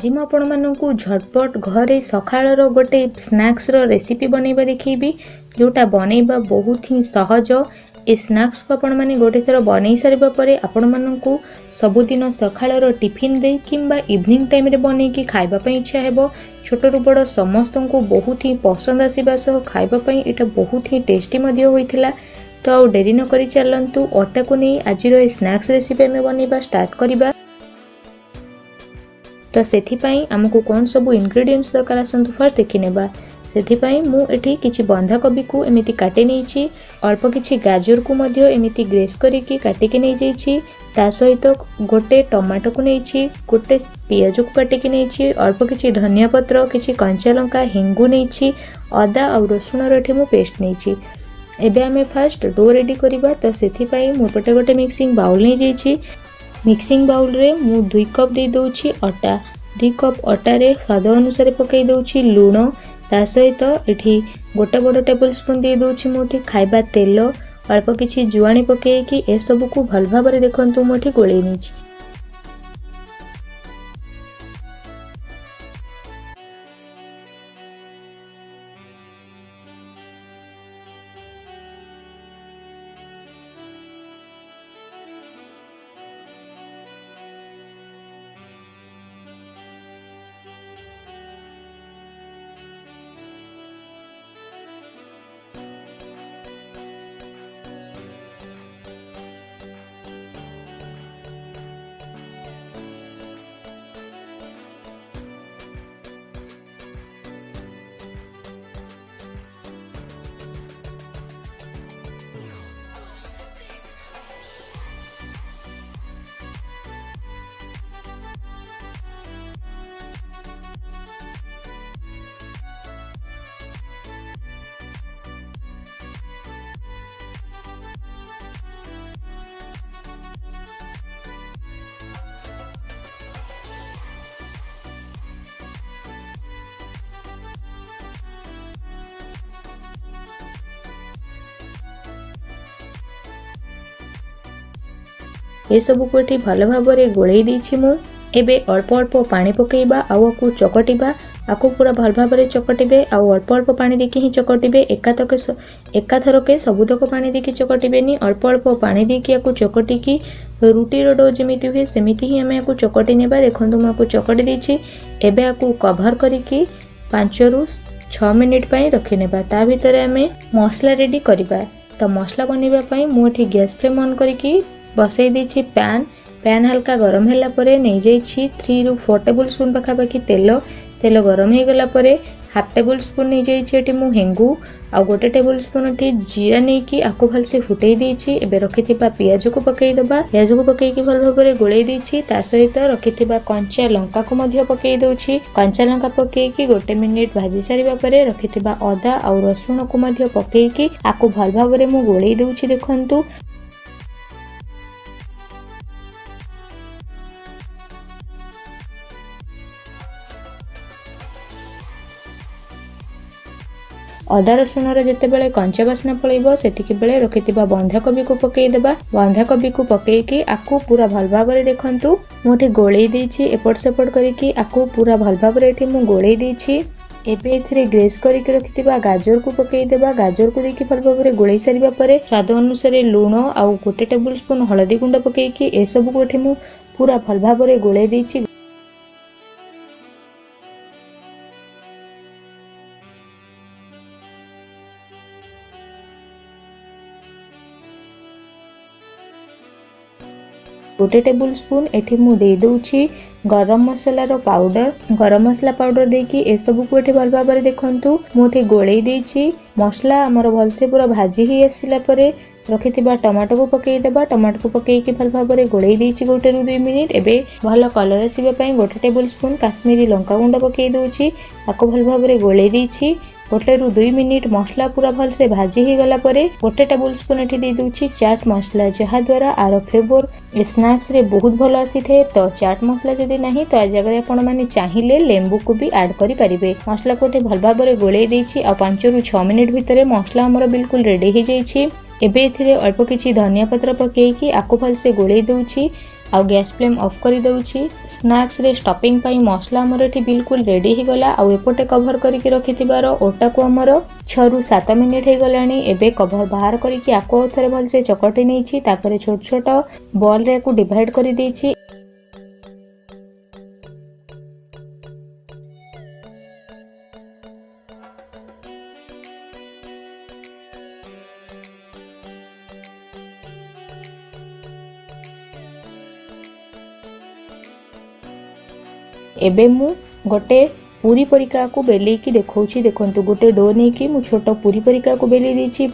आज मु आपण मानकु झटपट घरे सकाळर गोटे स्नैक्स रो रेसिपी बनैबा देखिबी जोटा बनैबा बहुत ही सहज। ए स्नैक्स को आपण माने गोटे थर बनै सारिबा परे आपण मानकु सबुदिन सकाळर टिफिन रे किंबा इवनिंग टाइम रे बनै कि खाइबा पई इच्छा हेबो। छोट रु बड़ समस्त को बहुत ही पसंद आसीबा सह खाइबा पई एटा बहुत ही टेस्टी मध्य होइथिला। तो आ डेरी न करी चलंतु अटा को नै आजिरो ए स्नैक्स रेसिपी में बनैबा स्टार्ट करिबा। तो सेथिपाई आमको कौन सब इंग्रेडिएंट्स दरकार आसंतु फर्स्ट देखि नेबा। सेथिपाई मु एठी किछि बंधाकोबी को एमिति काटि नेछि, अल्प किछि गाजर को मध्य एमिति ग्रेस करिकि काटिकि नै जाइछि, ता सहित गोटे टमाटो को नेछि, गोटे पियाज को काटिकि नेछि, अल्प किछि धनिया पत्र, किछि कंचा लंका, हिंगु नेछि, अदा और रसुण रो एठी मु पेस्ट नेछि। एबे आमे फर्स्ट डो रेडी करिबा। तो सेथिपाई मु पटे गोटे मिक्सिंग बाउल नै जाइछि। मिक्सिंग बाउल रे मु 2 कप दे दउछि अटा। 2 कप अटा रे स्वाद अनुसार पकई दउछि लूण, ता सहित एठी गोटे बड़ टेबल स्पून दे दउछि मोठी खाइबा तेल, अल्प किछि जुआणी पकई कि ए सब को भल भाबरे देखंतु मोठी गोळै निछि। ये सब को एठी भल भाबरे गोळै दैछि मु। एबे अल्प अल्प पानी पकेइबा आउ को चकटिबा। आको पूरा भल भाबरे चकटिबे आउ अल्प अल्प पानी देके ही चकटिबे। एकाथरके सबुतक पानी देके चकटिबेनी, अल्प अल्प पानी देके आको चकटिकी रुटी रो डो जेमिति हुए सेमिति ही हमें आको चकटि नेबा। देखंतु म आको चकटि दैछि। एबे आको कवर करिकी 5 रु 6 मिनिट पई रखि नेबा। ता भितरे हमें मसला रेडी करिबा। तो मसला बनेबा पई मु एठी गैस फ्लेम ऑन करिकी बसई दी पैन हल्का गरम है 3 रु 4 टेबल स्पून पाखापाखि तेल गरम हो गला हाफ टेबल स्पून नहीं जाइए मु हेंगू आ गोटे टेबल स्पून जीरा नहीं कि आपको भलसे फुटई देछि। एबे रखिथिबा पियाज को पकई दबा। पियाज को पकई कि भल भाबरे गोळै देछि। ता सहित रखिथिबा कंचा लंका को मध्य पकई दउछि। कंचा लंका पकई कि गोटे मिनिट भाजी सारिबा परे रखिथिबा अदा आ रसुण को मध्य पकई कि आपको भल भाबरे मु गोळै दउछि। देखंतु अदा रसुण जिते बेले कंचा बास्ना पलैब सेतिकी बेले रखिथिबा बंधाकोबी को पकई देबा। बंधाकोबी को पकईकी आकु पूरा भल भाबरे देखंतु मोठी गोळै देछि। एपट सेपट करिकी आकु पूरा भल भाबरे एठी मु गोळै देछि। एबे एथिरे ग्रेस करिकी रखिथिबा गाजर को पकई देबा। गाजर को देखि भल भाबरे गोळै सारिबा परे स्वाद अनुसार लूण आ गोटे टेबल स्पून हळदी गुंड पकईकी ए सब को एठी मु पूरा भल भाबरे गोळै देछि। गोटे टेबल स्पून एठी मु दे दउछि गरम मसला रो पाउडर। गरम मसला पाउडर देकी ए सब को एठी भल भाबरे देखंतु मोठी गोळै देछि। मसला हमर भलसे पूरा भाजी ही आसिला परे रखिथिबा टमाटो को पकई देबा। टमाटो को पकई कि भल भाबरे गोळै देछि गोटे रु 2 मिनिट। एबे भल कलर आसीबा पई गोटे टेबल स्पून काश्मीरी लंका गुंड पकई दउछि। आको भल भाबरे गोळै देछि। गोटे रु 2 मिनिट मसला पूरा भल से भाजी ही गला परे गोटे टेबल स्पून एठी दे दउछि चाट मसला, जहा द्वारा आरो फ्लेवर स्नैक्स रे बहुत भल आसी थे। तो चाट मसला जदि नाही तो आ जगह आपण माने चाहिए लेंबू को भी ऐड करि परिबे। मसला को भल भाबरे गोळै देछि आ 5 रु 6 मिनिट भितरे मसला हमर बिल्कुल रेडी हो जाइछि। एबे एथिरे अल्प किछि धनिया पत्र पकेइकी आको भल से गोळै दउछि। आउ गैस फ्लेम ऑफ कर दउछि। स्नैक्स रे स्टफिंग पई मसला हमर एठी बिल्कुल रेडी हे गला। आउ एपटे कवर करके रखिथिबार ओटा को हमर 6 ରୁ 7 मिनिट हे गलानी। एबे कवर बाहर करके आको थरे भल से चकटी नेछि। तापरे छोट छोट बॉल रे को डिवाइड करि देछि। एबे मु गोटे पूरी परिका को बेले की देखौछि। देखंतु गोटे डो नै कि मु छोट पूरी परिका को बेले देछि।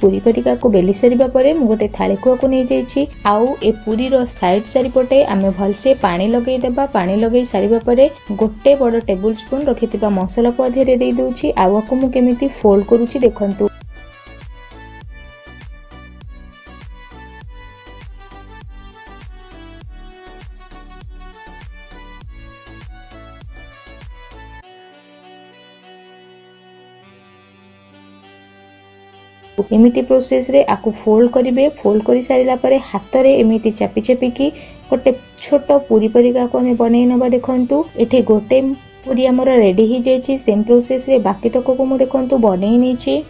पूरी परिका को बेली सारिबा परे मु गोटे थाली को नै जाइछि। आउ ए पूरी रो साइड चारिपटे आमे भलसे पानी लगै देबा। पानी लगै सारिबा परे गोटे बड़ टेबल स्पून रखिथिबा मसला को अधेरे देइ दउछि। आउ को मु केमिति फोल्ड करूछि देखंतु। एमिति प्रोसेस रे आकु फोल्ड करिवे। फोल्ड करि सारिला परे हाथ रे एमिति चापी चापी की गोटे छोट पूरी परिका को हमें बनै नबा। देखंतु एठी गोटे पूरी हमर रेडी ही जाइछि। सेम प्रोसेस रे बाकी तक को मु देखंतु बनै नै छी।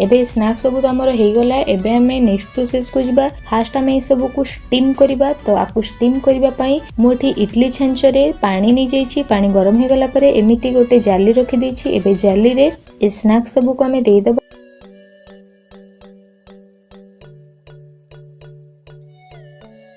एबे स्नैक्स सब तो हमर हे गला। एबे हमें नेक्स्ट प्रोसेस को जिबा। फास्ट हमें ए सब को स्टीम करिबा। तो आकु स्टीम करिबा पई मोठी इडली छांच रे पानी नै जाइछि। पानी गरम हे गला परे एमिति गोटे जाली रखि दैछि। एबे जाली रे ए स्नैक्स सब को हमें देइ दबा।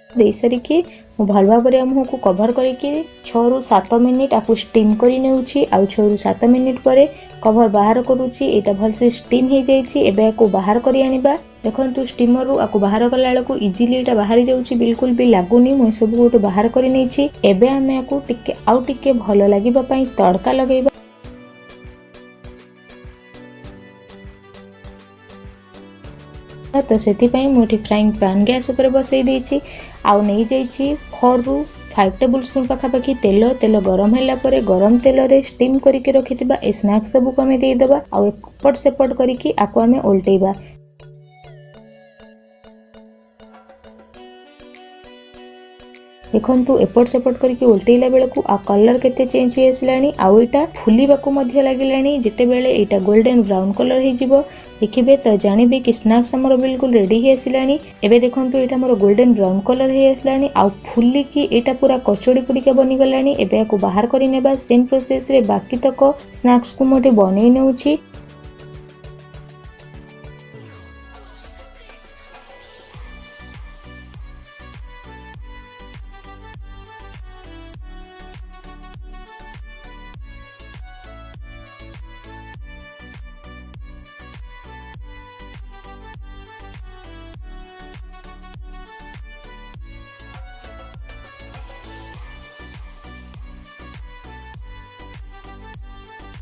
देइ सारी की भल भाव हमको कभर करके 6 ରୁ 7 मिनिट आपको स्टीम करी नेउछि। आ 6 ରୁ 7 मिनिट परे कभर बाहर करूछि। एटा भल से स्टीम हे जाइछि। एबे को बाहर करी आनिबा। देखंतु स्टीमर रु आको बाहर कला बेलको इजीली एटा बाहरी जाउछि। बिल्कुल भी लागुनी। मु सब गोटे बाहर करी नेछि। एबे हमें आको टिके आउ टिके भल लागिबा पई तड़का लगैबा। तो सेति पई मोठी फ्राइंग पैन गैस ऊपर बसई देछि। आउ नै जाइछि 4 ରୁ 5 टेबल स्पून पाखापाखि तेल गरम होला परे गरम तेल रे स्टीम करके रखिथिबा ए स्नैक्स सब को हमें दे देबा। आउ एकपट सेपट करके आको हमें उल्टेबा। देखंतु एपट सेपट करके उल्टेला बेलकु आ कलर केते चेंज हे असलानी। आउ एटा फुलीबाकू मध्य लागिलानी। जेते बेले एटा गोल्डन ब्राउन कलर हे जिवो देखिबे तो जानिबे कि स्नैक्स हमर बिल्कुल रेडी हे असलानी। एबे देखंतु एटा हमर गोल्डन ब्राउन कलर हे असलानी। आउ फुली की एटा पूरा कचोड़ी पुडिका बनी गलानी। एबे आको बाहर करि नेबा। सेम प्रोसेस रे बाकी तक स्नैक्स को मोटे बनै नेउछि।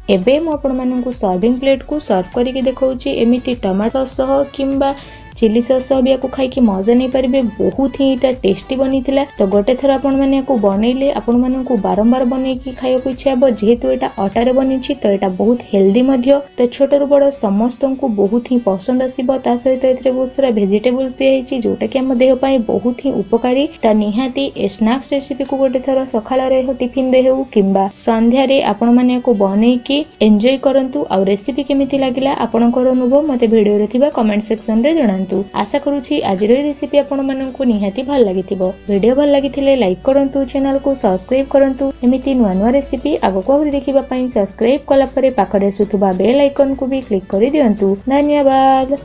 एबे मु आपण मानकु सर्विंग प्लेट को सर्व करके देखौछि। एमिति टमाटो सॉस किंबा चिली सॉस भी को खाई कि मजा नहीं पारे। बहुत ही इटा टेस्टी बनी थिला। तो गोटे थर आपण माने को बनैले आपण मानकु बारंबार बनै कि खाइयो को इच्छा हो। जेहेतु एटा आटा रे बनिछि तो एटा बहुत हेल्दी मध्य। तो छोट रु बड़ समस्त को बहुत ही पसंद आसीबो। ता सहित एथरे बहुत सारा वेजिटेबल्स दिया हिछि जोटा कि हम देह पई बहुत ही उपकारी। ता निहाती ए स्नैक्स रेसिपी को गोटे थर सखाळ रे हो टिफिन रे हो किंबा संध्या रे आपण माने को बनै कि एन्जॉय करंतु। आ रेसिपी केमिति लागिला आपनकर अनुभव मते वीडियो रे थिबा कमेंट सेक्शन रे जणांतु। आशा करूछि आज रेसिपी आपण माननकु निहाती भल लागिथिबो। वीडियो भल लागिथिले लाइक करंतु, चैनल को सब्सक्राइब करंतु। एमिति नुवा नुवा रेसिपी आगो को देखिबा पई सब्सक्राइब कला परे पाखरे सुथुबा बेल आइकन को भी क्लिक करि दियंतु। धन्यवाद।